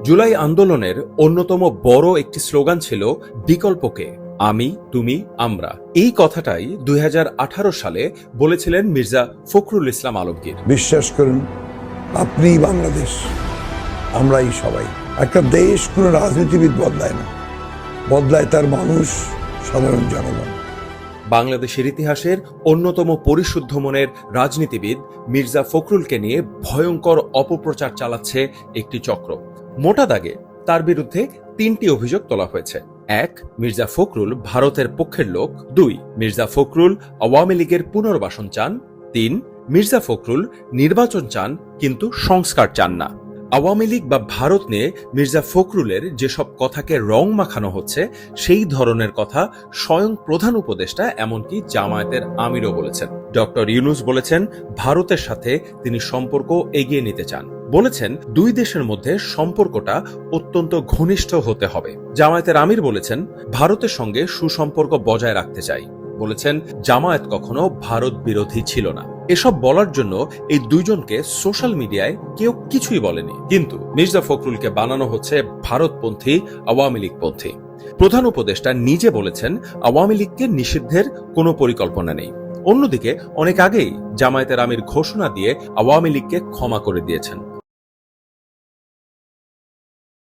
জুলাই আন্দোলনের অন্যতম বড় একটি স্লোগান ছিল বিকল্পকে, আমি, তুমি, আমরা। এই কথাটাই 2018 সালে বলেছিলেন মির্জা ফখরুল ইসলাম আলমগীর। বিশ্বাস করুন, আপনিই বাংলাদেশ, আমরাই সবাই। একটা দেশ কোনো রাজনীতিবিদ বদলায় না, বদলায় তার মানুষ, সাধারণ জনগণ। বাংলাদেশের ইতিহাসের অন্যতম পরিশুদ্ধ মনের রাজনীতিবিদ মির্জা ফখরুলকে নিয়ে ভয়ঙ্কর অপপ্রচার চালাচ্ছে একটি চক্র। মোটা দাগে তার বিরুদ্ধে 3টি অভিযোগ তোলা হয়েছে। 1, মির্জা ফখরুল ভারতের পক্ষের লোক। 2, মির্জা ফখরুল আওয়ামী লীগের পুনর্বাসন চান। 3, মির্জা ফখরুল নির্বাচন চান কিন্তু সংস্কার চান না। আওয়ামী লীগ বা ভারত নিয়ে মির্জা ফখরুলের যেসব কথাকে রং মাখানো হচ্ছে, সেই ধরনের কথা স্বয়ং প্রধান উপদেষ্টা এমনকি জামায়াতের আমিরও বলেছেন। ডক্টর ইউনূস বলেছেন ভারতের সাথে তিনি সম্পর্ক এগিয়ে নিতে চান। বলেছেন 2 দেশের মধ্যে সম্পর্কটা অত্যন্ত ঘনিষ্ঠ হতে হবে। জামায়াতের আমির বলেছেন ভারতের সঙ্গে সুসম্পর্ক বজায় রাখতে চাই। বলেছেন জামায়াত কখনো ভারত বিরোধী ছিল না। এসব বলার জন্য এই দুইজনকে সোশ্যাল মিডিয়ায় কেউ কিছুই বলেনি, কিন্তু মির্জা ফখরুলকে বানানো হচ্ছে ভারতপন্থী, আওয়ামী লীগপন্থী। প্রধান উপদেষ্টা নিজে বলেছেন আওয়ামী লীগকে নিষিদ্ধের কোনো পরিকল্পনা নেই। অন্যদিকে অনেক আগেই জামায়াতের আমির ঘোষণা দিয়ে আওয়ামী লীগকে ক্ষমা করে দিয়েছেন।